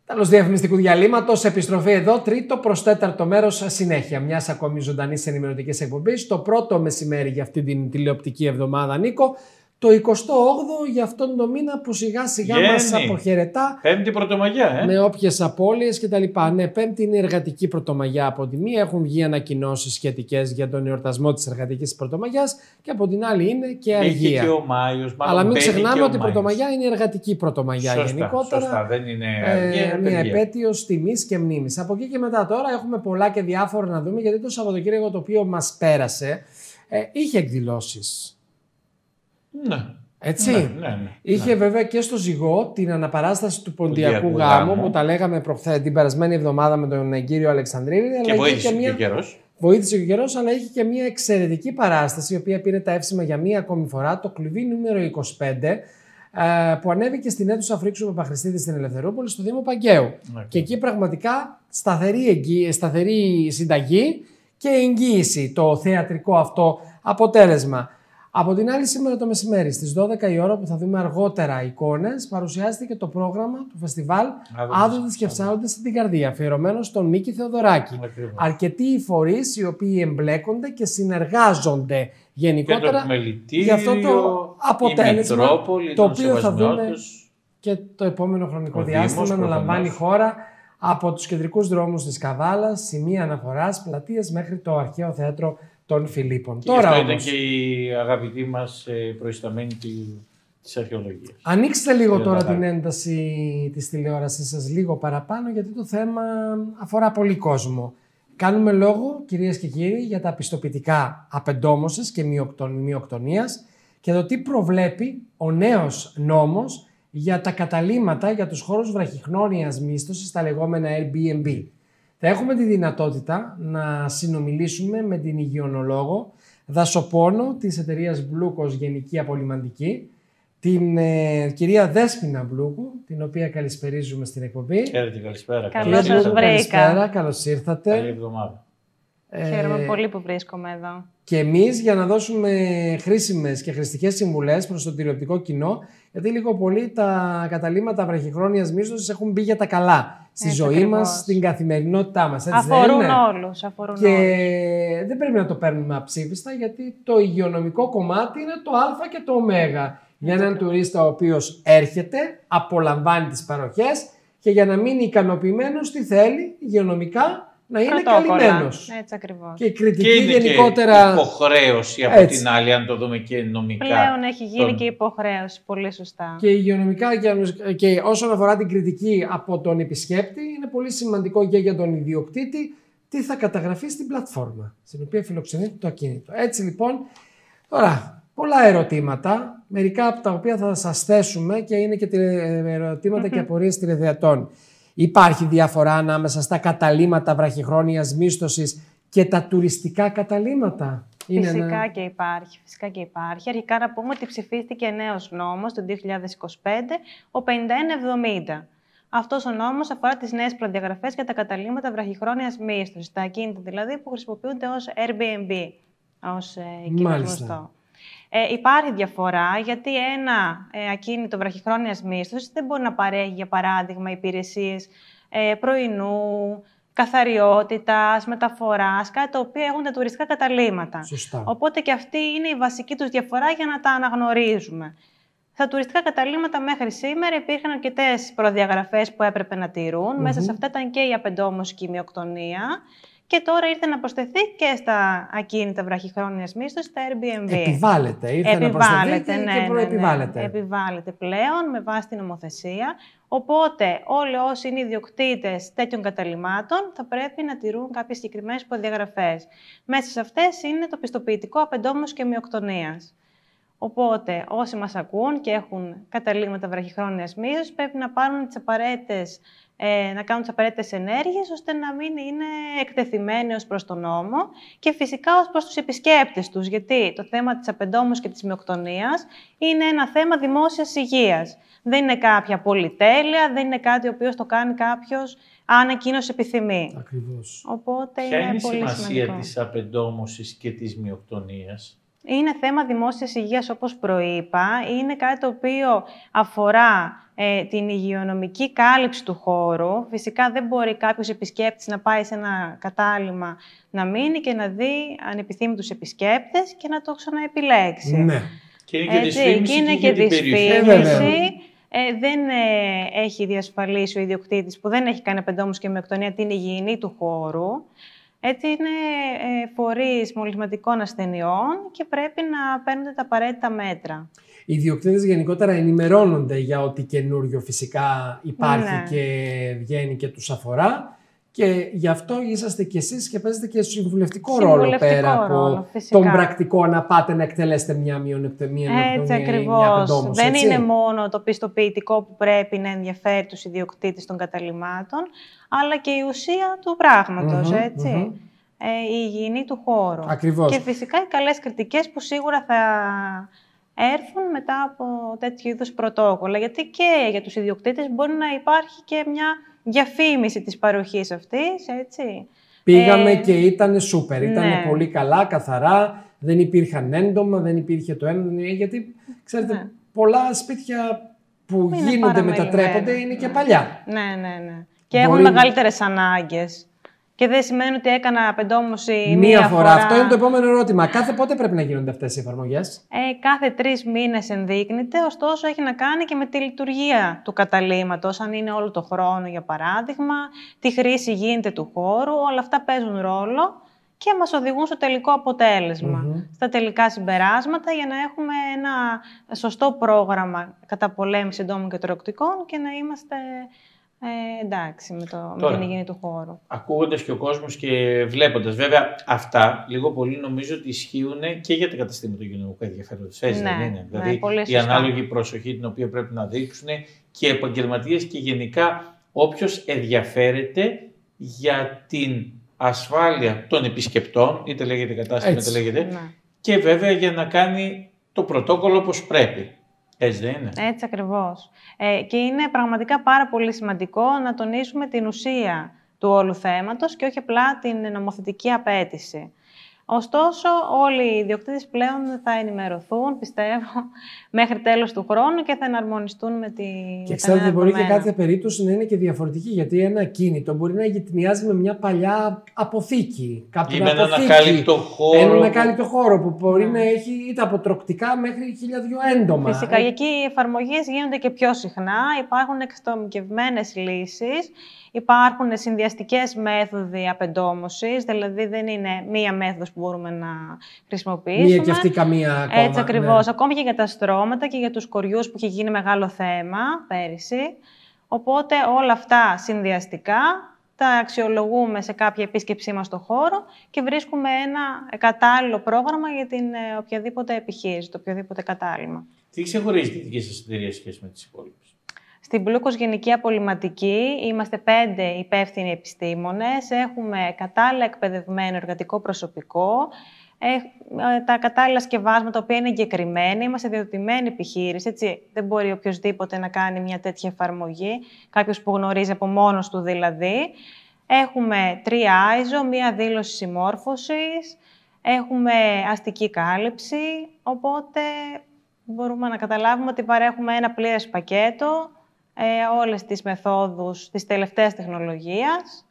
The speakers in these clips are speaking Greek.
Τέλος διαφημιστικού διαλύματος, επιστροφή εδώ, τρίτο προς τέταρτο μέρος, συνέχεια μιας ακόμη ζωντανής ενημερωτικής εκπομπής. Το πρώτο μεσημέρι για αυτή την τηλεοπτική εβδομάδα, Νίκο. Το 28ο για αυτόν τον μήνα που σιγά σιγά μας αποχαιρετά. Πέμπτη Πρωτομαγιά, με όποιες απώλειες κτλ. Ναι, Πέμπτη είναι η εργατική Πρωτομαγιά από τη μία. Έχουν βγει ανακοινώσεις σχετικές για τον εορτασμό της εργατικής Πρωτομαγιάς και από την άλλη είναι και αργία. Και ο Μάιος, αλλά μην ξεχνάμε ότι η Πρωτομαγιά είναι η εργατική Πρωτομαγιά γενικότερα. Σωστά, δεν είναι μια επέτειος τιμής και μνήμης. Από εκεί και μετά τώρα έχουμε πολλά και διάφορα να δούμε, γιατί το Σαββατοκύριακο το οποίο μας πέρασε είχε εκδηλώσεις. Ναι. Έτσι. Ναι. Είχε βέβαια και στο Ζυγό την αναπαράσταση του Ποντιακού γάμου που τα λέγαμε την περασμένη εβδομάδα με τον κύριο Αλεξανδρίδη. Και βοήθησε και ο καιρός. Βοήθησε και ο καιρός, αλλά είχε και μια εξαιρετική παράσταση η οποία πήρε τα εύσημα για μία ακόμη φορά, το κλουβί νούμερο 25, που ανέβηκε στην αίθουσα Φρίξου Παπαχρηστίδη στην Ελευθερούπολη στο Δήμο Παγκαίου. Και εκεί πραγματικά σταθερή συνταγή και εγγύηση το θεατρικό αυτό αποτέλεσμα. Από την άλλη, σήμερα το μεσημέρι στις 12 η ώρα που θα δούμε αργότερα εικόνες, παρουσιάστηκε το πρόγραμμα του φεστιβάλ Άδοντες και Ψάοντες στην Καρδία, αφιερωμένο στον Μίκη Θεοδωράκη. Αρκετοί οι φορείς οι οποίοι εμπλέκονται και συνεργάζονται γενικότερα για αυτό το αποτέλεσμα, το οποίο θα δούμε και το επόμενο χρονικό διάστημα να λαμβάνει χώρα από τους κεντρικούς δρόμους της Καβάλας, σημεία αναφοράς, πλατείες μέχρι το αρχαίο θέατρο των Φιλίππων. Και τώρα αυτό όμως, ήταν και η αγαπητή μας προϊσταμένη της αρχαιολογίας. Ανοίξτε λίγο τώρα την ένταση της τηλεόρασης σας λίγο παραπάνω, γιατί το θέμα αφορά πολύ κόσμο. Κάνουμε λόγο, κυρίες και κύριοι, για τα πιστοποιητικά απεντόμωσης και μειοκτονίας και το τι προβλέπει ο νέος νόμος για τα καταλύματα για τους χώρους βραχυχνόνιας μίσθωσης, τα λεγόμενα Airbnb. Θα έχουμε τη δυνατότητα να συνομιλήσουμε με την υγειονολόγο δασοπόνο της εταιρείας Μπλούκος Γενική Απολυμαντική, την κυρία Δέσποινα Μπλούκου, την οποία καλησπερίζουμε στην εκπομπή. Καλησπέρα. Καλώς σας βρήκα. Καλώς ήρθατε. Καλή εβδομάδα. Χαίρομαι πολύ που βρίσκομαι εδώ. Και εμείς για να δώσουμε χρήσιμες και χρηστικές συμβουλές προς το τηλεοπτικό κοινό, γιατί λίγο πολύ τα καταλύματα βραχυχρόνιας μίσθωσης έχουν μπει για τα καλά στη ζωή μας, στην καθημερινότητά μας. Αφορούν όλους. Και δεν πρέπει να το παίρνουμε αψήφιστα, γιατί το υγειονομικό κομμάτι είναι το α και το ω. Για έναν τουρίστα ο οποίος έρχεται, απολαμβάνει τις παροχές και για να μείνει ικανοποιημένος, τι θέλει υγειονομικά, να είναι καλυμμένος. Έτσι ακριβώς. Και η κριτική και είναι γενικότερα. Και υποχρέωση από την άλλη, αν το δούμε και νομικά. Πλέον έχει γίνει και υποχρέωση, πολύ σωστά. Και υγειονομικά και όσον αφορά την κριτική από τον επισκέπτη, είναι πολύ σημαντικό και για τον ιδιοκτήτη τι θα καταγραφεί στην πλατφόρμα στην οποία φιλοξενείται το ακίνητο. Έτσι λοιπόν, τώρα. Πολλά ερωτήματα, μερικά από τα οποία θα σας θέσουμε και είναι και ερωτήματα και απορίες τηλεθεατών. Υπάρχει διαφορά ανάμεσα στα καταλύματα βραχυχρόνιας μίσθωσης και τα τουριστικά καταλύματα? Φυσικά και υπάρχει. Αρχικά να πούμε ότι ψηφίστηκε νέος νόμος το 2025, ο 5170. Αυτός ο νόμος αφορά τις νέες προδιαγραφές για τα καταλύματα βραχυχρόνιας μίσθωσης, τα ακίνητα δηλαδή που χρησιμοποιούνται ως Airbnb, ως εκείνο γνωστό. Υπάρχει διαφορά, γιατί ένα ακίνητο βραχυχρόνιας μίσθωσης δεν μπορεί να παρέχει, για παράδειγμα, υπηρεσίες πρωινού, καθαριότητας, μεταφοράς, κάτι το οποίο έχουν τα τουριστικά καταλύματα. Σωστά. Οπότε και αυτή είναι η βασική τους διαφορά για να τα αναγνωρίζουμε. Στα τουριστικά καταλύματα μέχρι σήμερα υπήρχαν αρκετές προδιαγραφές που έπρεπε να τηρούν. Μέσα σε αυτά ήταν και η απεντόμωση και η μειοκτονία. Και τώρα ήρθε να προσθεθεί και στα ακίνητα βραχυχρόνιας μίσθωσης, στα Airbnb. Επιβάλλεται πλέον με βάση την νομοθεσία. Οπότε όλοι όσοι είναι ιδιοκτήτες τέτοιων καταλυμάτων θα πρέπει να τηρούν κάποιες συγκεκριμένες προδιαγραφές. Μέσα σε αυτές είναι το πιστοποιητικό απεντόμωσης και μειοκτονίας. Οπότε όσοι μας ακούν και έχουν καταλύματα βραχυχρόνιας μίσθωσης πρέπει να πάρουν να κάνουν τις απαραίτητες ενέργειες ώστε να μην είναι εκτεθειμένοι ως προς τον νόμο και φυσικά ως προς τους επισκέπτες τους, γιατί το θέμα της απεντόμωσης και της μειοκτονίας είναι ένα θέμα δημόσιας υγείας. Δεν είναι κάποια πολυτέλεια, δεν είναι κάτι ο οποίος το κάνει κάποιος αν εκείνος επιθυμεί. Ακριβώς. Οπότε ποια είναι πολύ σημαντικό. Ποια είναι η σημασία της απεντόμωσης και της μειοκτονίας? Είναι θέμα δημόσιας υγείας, όπως προείπα. Είναι κάτι το οποίο αφορά την υγειονομική κάλυψη του χώρου. Φυσικά δεν μπορεί κάποιος επισκέπτης να πάει σε ένα κατάλημα να μείνει και να δει ανεπιθύμητους επισκέπτες και να το ξαναεπιλέξει. Ναι. Και είναι και δυσφήμιση και για την περιοχή. Δεν έχει διασφαλίσει ο ιδιοκτήτης που δεν έχει κάνει απεντόμωση και μειοκτονία την υγιεινή του χώρου. Έτσι είναι φορείς μολυσματικών ασθενειών και πρέπει να παίρνονται τα απαραίτητα μέτρα. Οι ιδιοκτήτες γενικότερα ενημερώνονται για ό,τι καινούριο φυσικά υπάρχει και βγαίνει και τους αφορά. Και γι' αυτό είσαστε κι εσείς και παίζετε και συμβουλευτικό ρόλο πέρα από τον πρακτικό να πάτε να εκτελέσετε μια μειονεκτομία. Έτσι ακριβώς. Δεν είναι μόνο το πιστοποιητικό που πρέπει να ενδιαφέρει τους ιδιοκτήτες των καταλυμάτων, αλλά και η ουσία του πράγματος, έτσι. Η υγιεινή του χώρου. Ακριβώς. Και φυσικά οι καλές κριτικές που σίγουρα θα έρθουν μετά από τέτοιου είδους πρωτόκολλα. Γιατί και για τους ιδιοκτήτες μπορεί να υπάρχει και μια διαφήμιση της παροχής αυτής, έτσι. Πήγαμε και ήταν σούπερ, ήταν πολύ καλά, καθαρά, δεν υπήρχαν έντομα, δεν υπήρχε το ένα, γιατί ξέρετε πολλά σπίτια που γίνονται, μετατρέπονται, είναι και παλιά. Ναι. Και έχουν μεγαλύτερες ανάγκες. Και δεν σημαίνει ότι έκανα απεντόμωση μία φορά. Αυτό είναι το επόμενο ερώτημα. Κάθε πότε πρέπει να γίνονται αυτές οι εφαρμογές? Κάθε 3 μήνες ενδείκνυται, ωστόσο έχει να κάνει και με τη λειτουργία του καταλύματος. Αν είναι όλο το χρόνο, για παράδειγμα, τι χρήση γίνεται του χώρου, όλα αυτά παίζουν ρόλο και μας οδηγούν στο τελικό αποτέλεσμα, στα τελικά συμπεράσματα, για να έχουμε ένα σωστό πρόγραμμα καταπολέμησης εντόμων και τοροκτικών και να είμαστε εντάξει με την υγιεινή του χώρου. Ακούγοντας και ο κόσμος και βλέποντας, βέβαια αυτά λίγο πολύ νομίζω ότι ισχύουν και για τα καταστήματα υγειονομικού ενδιαφέροντος. Έτσι δεν είναι? Δηλαδή η ανάλογη προσοχή την οποία πρέπει να δείξουν και οι επαγγελματίες και γενικά όποιος ενδιαφέρεται για την ασφάλεια των επισκεπτών, είτε λέγεται κατάστημα, είτε λέγεται, και βέβαια για να κάνει το πρωτόκολλο όπως πρέπει. Έτσι δεν είναι? Έτσι ακριβώς. Και είναι πραγματικά πάρα πολύ σημαντικό να τονίσουμε την ουσία του όλου θέματος και όχι απλά την νομοθετική απέτηση. Ωστόσο, όλοι οι ιδιοκτήτες πλέον θα ενημερωθούν, πιστεύω, μέχρι τέλος του χρόνου και θα εναρμονιστούν με τη. Και ξέρετε, μπορεί και κάθε περίπτωση να είναι και διαφορετική. Γιατί ένα ακίνητο μπορεί να γειτονιάζει με μια παλιά αποθήκη. Ή με έναν ακάλυπτο χώρο. Έναν ακάλυπτο χώρο που μπορεί να έχει είτε από τροκτικά μέχρι 1002 έντομα. Φυσικά, εκεί οι εφαρμογές γίνονται και πιο συχνά. Υπάρχουν εξατομικευμένες λύσεις. Υπάρχουν συνδυαστικές μέθοδοι απεντόμωσης, δηλαδή δεν είναι μία μέθοδος που μπορούμε να χρησιμοποιήσουμε. Μία και αυτή καμία ακόμα. Έτσι ακριβώς. Ακόμη και για τα στρώματα και για τους κοριούς που είχε γίνει μεγάλο θέμα πέρυσι. Οπότε όλα αυτά συνδυαστικά τα αξιολογούμε σε κάποια επίσκεψή μας στο χώρο και βρίσκουμε ένα κατάλληλο πρόγραμμα για την οποιαδήποτε επιχείρηση, το οποιοδήποτε κατάλημα. Τι ξεχωρίζει τη δική σας εταιρεία σχέση με τις υπόλοιπες? Στην Πλούκος Γενική Απολυμματική είμαστε 5 υπεύθυνοι επιστήμονες, έχουμε κατάλληλα εκπαιδευμένο εργατικό προσωπικό, τα κατάλληλα σκευάσματα, τα οποία είναι εγκεκριμένα, είμαστε διοδοτημένη επιχείρηση, έτσι δεν μπορεί οποιοσδήποτε να κάνει μια τέτοια εφαρμογή, κάποιος που γνωρίζει από μόνος του δηλαδή. Έχουμε 3 ISO, μία δήλωση συμμόρφωσης, έχουμε αστική κάλυψη, οπότε μπορούμε να καταλάβουμε ότι παρέχουμε ένα πλήρες πακέτο, όλες τις μεθόδους της τελευταίας τεχνολογίας.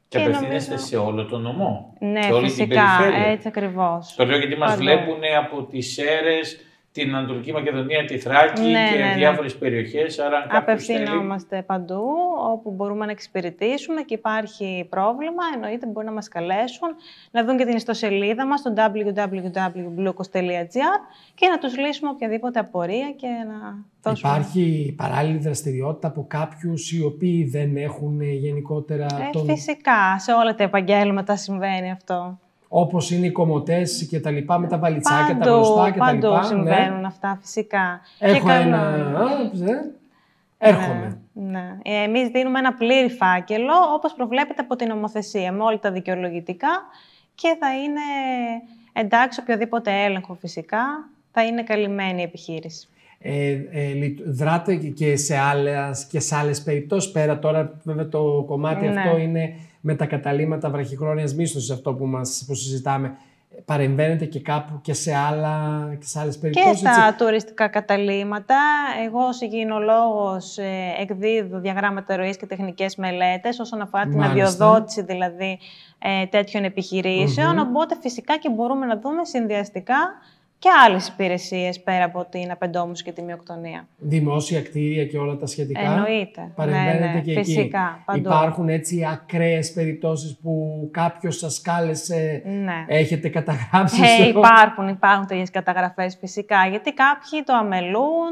Και απευθύνεστε σε όλο τον νομό. Ναι, και όλη φυσικά, την περιφέρεια. Έτσι ακριβώς. Το λέω γιατί μας βλέπουν από τις Σέρρες, την Ανατολική Μακεδονία, τη Θράκη και διάφορες περιοχές. Άρα απευθυνόμαστε παντού, όπου μπορούμε να εξυπηρετήσουμε και υπάρχει πρόβλημα, εννοείται μπορεί να μας καλέσουν, να δουν και την ιστοσελίδα μας στο www.blukos.gr και να τους λύσουμε οποιαδήποτε απορία και να δώσουμε. Υπάρχει παράλληλη δραστηριότητα από κάποιους οι οποίοι δεν έχουν γενικότερα Φυσικά, σε όλα τα επαγγέλματα συμβαίνει αυτό. Όπως είναι οι κομμωτές και τα λοιπά, με τα βαλιτσάκια, τα γνωστά και τα λοιπά. Παντού συμβαίνουν αυτά, φυσικά. Έχω έρχομαι. Ναι. Εμείς δίνουμε ένα πλήρη φάκελο, όπως προβλέπεται από την νομοθεσία, με όλα τα δικαιολογητικά και θα είναι εντάξει οποιοδήποτε έλεγχο φυσικά, θα είναι καλυμμένη η επιχείρηση. Δράτε και σε άλλες περιπτώσεις, πέρα τώρα βέβαια το κομμάτι αυτό είναι με τα καταλύματα βραχυχρόνιας μίσθωσης, αυτό που συζητάμε. παρεμβαίνετε και κάπου και σε άλλες περιπτώσεις? Και στα τουριστικά καταλύματα. Εγώ ως υγιεινολόγος εκδίδω διαγράμματα ροής και τεχνικές μελέτες όσον αφορά την αδειοδότηση δηλαδή τέτοιων επιχειρήσεων. Οπότε φυσικά και μπορούμε να δούμε συνδυαστικά και άλλες υπηρεσίες πέρα από την απεντόμωση και τη μυοκτονία. Δημόσια κτίρια και όλα τα σχετικά. Εννοείται. Παρεμβαίνετε και φυσικά, εκεί. Παντού. Υπάρχουν έτσι ακραίες περιπτώσεις που κάποιος σας κάλεσε, έχετε καταγράψει? Υπάρχουν τέτοιες καταγραφές φυσικά, γιατί κάποιοι το αμελούν,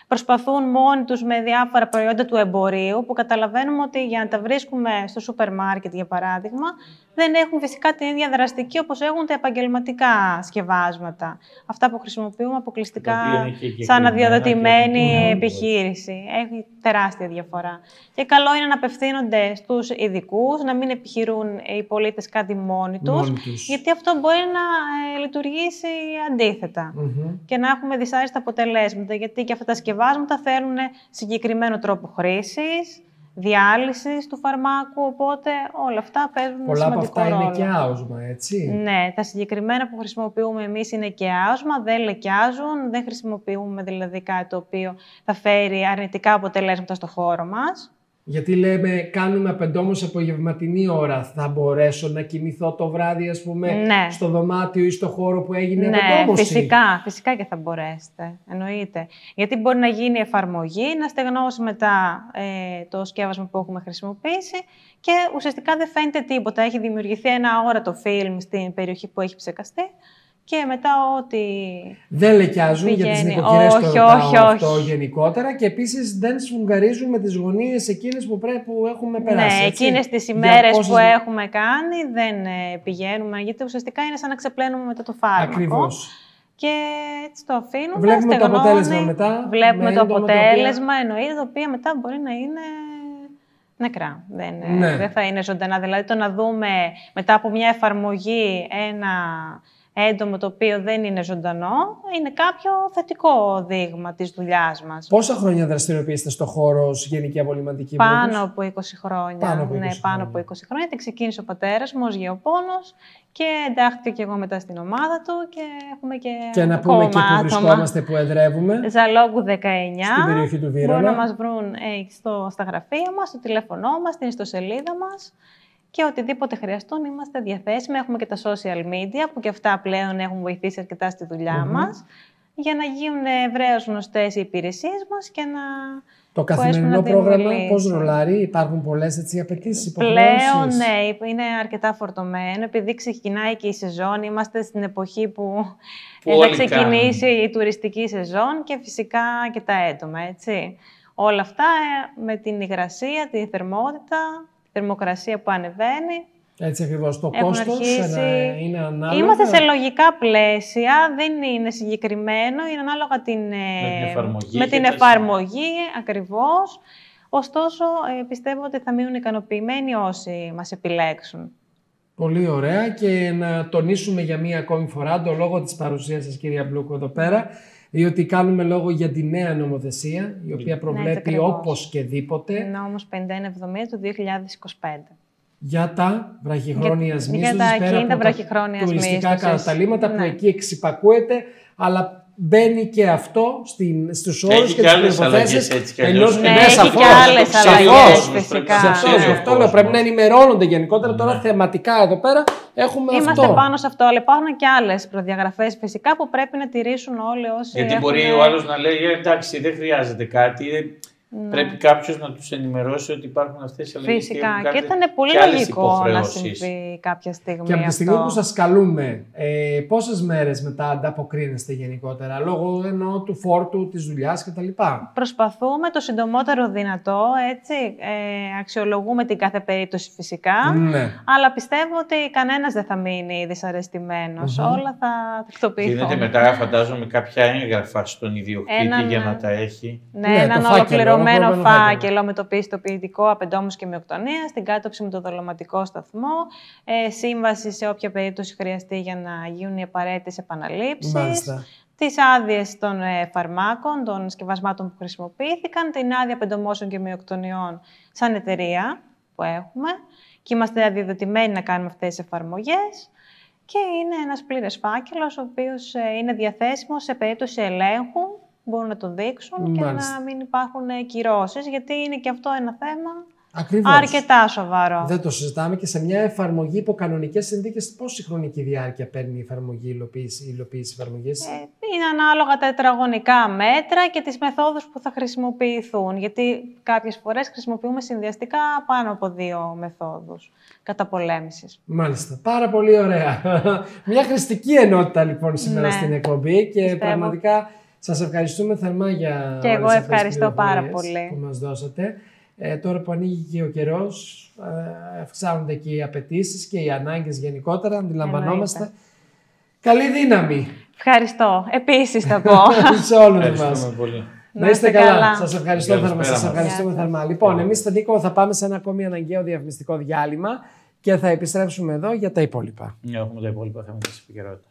προσπαθούν μόνοι τους με διάφορα προϊόντα του εμπορίου, που καταλαβαίνουμε ότι για να τα βρίσκουμε στο σούπερ μάρκετ, για παράδειγμα, δεν έχουν φυσικά την ίδια δραστική όπως έχουν τα επαγγελματικά σκευάσματα. Αυτά που χρησιμοποιούμε αποκλειστικά σαν αδειοδοτημένη επιχείρηση. Έχει τεράστια διαφορά. Και καλό είναι να απευθύνονται στους ειδικούς, να μην επιχειρούν οι πολίτες κάτι μόνοι τους, γιατί αυτό μπορεί να λειτουργήσει αντίθετα και να έχουμε δυσάρεστα αποτελέσματα, γιατί και αυτά τα σκευάσματα θέλουν συγκεκριμένο τρόπο χρήσης, διάλυσης του φαρμάκου, οπότε όλα αυτά παίζουν σημαντικό ρόλο. Πολλά από αυτά είναι και άοσμα, έτσι. Ναι, τα συγκεκριμένα που χρησιμοποιούμε εμείς είναι και άοσμα, δεν λεκιάζουν, δεν χρησιμοποιούμε δηλαδή κάτι το οποίο θα φέρει αρνητικά αποτελέσματα στο χώρο μας. Γιατί λέμε, κάνουμε απεντόμωση απογευματινή ώρα. Θα μπορέσω να κοιμηθώ το βράδυ, ας πούμε, στο δωμάτιο ή στο χώρο που έγινε απεντόμωση? Φυσικά και θα μπορέσετε. Εννοείται. Γιατί μπορεί να γίνει εφαρμογή, να στεγνώσει μετά το σκεύασμα που έχουμε χρησιμοποιήσει και ουσιαστικά δεν φαίνεται τίποτα. Έχει δημιουργηθεί ένα αόρατο φιλμ στην περιοχή που έχει ψεκαστεί. Και μετά ό,τι δεν λεκιάζουν για τις νοικοκυρές, αυτό γενικότερα, και επίσης δεν σφουγγαρίζουν με τις γωνίες εκείνες που έχουμε περάσει. Ναι, εκείνες τις ημέρες που έχουμε κάνει δεν πηγαίνουμε, γιατί ουσιαστικά είναι σαν να ξεπλένουμε μετά το φάρμακο. Ακριβώς. Και έτσι το αφήνουμε, βλέπουμε το αποτέλεσμα μετά. Βλέπουμε το αποτέλεσμα, εννοείται, τα οποία μετά μπορεί να είναι νεκρά. Δεν θα είναι ζωντανά. Δηλαδή το να δούμε μετά από μια εφαρμογή ένα έντομο το οποίο δεν είναι ζωντανό, είναι κάποιο θετικό δείγμα της δουλειάς μας. Πόσα χρόνια δραστηριοποιήσετε στο χώρο ως γενική απολυμαντική? Πάνω από 20 χρόνια. Πάνω από 20 χρόνια. Ξεκίνησε ο πατέρας μου ως γεωπόνος και εντάχθηκε και εγώ μετά στην ομάδα του και έχουμε και να πούμε και που βρισκόμαστε, που εδρεύουμε. Ζαλόγκου 19. Στην περιοχή του Βύρωνα. Μπορούν να μας βρουν στα γραφεία μας, στο τηλέφωνό μας, στην ιστοσελίδα μας. Και οτιδήποτε χρειαστούν είμαστε διαθέσιμοι. Έχουμε και τα social media που και αυτά πλέον έχουν βοηθήσει αρκετά στη δουλειά μας, για να γίνουν ευρέως γνωστές οι υπηρεσίες μας και να... Το καθημερινό πρόγραμμα πώς ρολάρει? Υπάρχουν πολλές απαιτήσεις, υποχρεώσεις? Πλέον ναι, είναι αρκετά φορτωμένο. Επειδή ξεκινάει και η σεζόν, είμαστε στην εποχή που θα ξεκινήσει η τουριστική σεζόν και φυσικά και τα έντομα, έτσι. Όλα αυτά με την υγρασία, τη θερμότητα, θερμοκρασία που ανεβαίνει. Έτσι ακριβώς. Το κόστος είναι ανάλογα. Είμαστε σε λογικά πλαίσια, δεν είναι συγκεκριμένο, είναι ανάλογα με την εφαρμογή ακριβώς. Ωστόσο, πιστεύω ότι θα μείνουν ικανοποιημένοι όσοι μας επιλέξουν. Πολύ ωραία, και να τονίσουμε για μία ακόμη φορά το λόγο της παρουσίας σας, κυρία Μπλούκου, εδώ πέρα, διότι κάνουμε λόγο για τη νέα νομοθεσία, η οποία προβλέπει οπωσδήποτε νόμος 5170 του 2025. Για τα βραχυχρόνιας μίσθωσης, πέρα από τα τουριστικά καταλύματα που εκεί εξυπακούεται, αλλά μπαίνει και αυτό στους όρους και τις προϋποθέσεις ενός έχει και άλλες αλλαγές φυσικά. Αυτό λέω, πρέπει να ενημερώνονται γενικότερα. Τώρα θεματικά εδώ πέρα έχουμε αυτό. Είμαστε πάνω σε αυτό, αλλά υπάρχουν και άλλες προδιαγραφές φυσικά που πρέπει να τηρήσουν όλοι όσοι. Γιατί μπορεί ο άλλος να λέει εντάξει, δεν χρειάζεται κάτι. Πρέπει κάποιος να τους ενημερώσει ότι υπάρχουν αυτές οι αλλαγές. Φυσικά. Και ήταν πολύ λογικό να συμβεί κάποια στιγμή. Και από τη στιγμή που σας καλούμε, πόσες μέρες μετά ανταποκρίνεστε γενικότερα, λόγω του φόρτου, της δουλειάς κτλ? Προσπαθούμε το συντομότερο δυνατό, έτσι. Αξιολογούμε την κάθε περίπτωση φυσικά. Ναι. Αλλά πιστεύω ότι κανένας δεν θα μείνει δυσαρεστημένος. Όλα θα τακτοποιηθούν. Γίνεται μετά, φαντάζομαι, κάποια έγγραφα στον ιδιοκτήτη για να τα έχει. Ναι, έναν ολοκληρωμένο φάκελο με το πιστοποιητικό απεντόμωσης και μυοκτονίας, στην κάτωψη με το δολωματικό σταθμό, σύμβαση σε όποια περίπτωση χρειαστεί για να γίνουν οι απαραίτητες επαναλήψεις, τις άδειες των φαρμάκων, των σκευασμάτων που χρησιμοποιήθηκαν, την άδεια απεντομώσεων και μυοκτονιών σαν εταιρεία που έχουμε και είμαστε αδειοδοτημένοι να κάνουμε αυτές τις εφαρμογές. Και είναι ένας πλήρες φάκελος, ο οποίος είναι διαθέσιμος σε περίπτωση ελέγχου. Μπορούν να το δείξουν και να μην υπάρχουν κυρώσεις, γιατί είναι και αυτό ένα θέμα αρκετά σοβαρό. Δεν το συζητάμε. Και σε μια εφαρμογή υπό κανονικές συνθήκες, πόση χρονική διάρκεια παίρνει η εφαρμογή, η υλοποίηση εφαρμογής? Είναι ανάλογα τα τετραγωνικά μέτρα και τις μεθόδους που θα χρησιμοποιηθούν. Γιατί κάποιες φορές χρησιμοποιούμε συνδυαστικά πάνω από 2 μεθόδους καταπολέμησης. Μάλιστα. Πάρα πολύ ωραία. Μια χρηστική ενότητα λοιπόν σήμερα στην εκπομπή και πραγματικά σας ευχαριστούμε θερμά για και εγώ ευχαριστώ πάρα πολύ που μας δώσατε. Τώρα που ανοίγει και ο καιρός, αυξάνονται και οι απαιτήσεις και οι ανάγκες γενικότερα, αντιλαμβανόμαστε. Καλή δύναμη! Ευχαριστώ. Επίσης θα πω. Σε όλους μας. Πολύ. Να είστε καλά. Σας ευχαριστώ θερμά. Σας ευχαριστούμε θερμά. Λοιπόν, εμείς στον Νίκο θα πάμε σε ένα ακόμη αναγκαίο διαφημιστικό διάλειμμα και θα επιστρέψουμε εδώ για τα υπόλοιπα. Έχουμε τα υπόλοιπα θέματα της επικαιρότητας.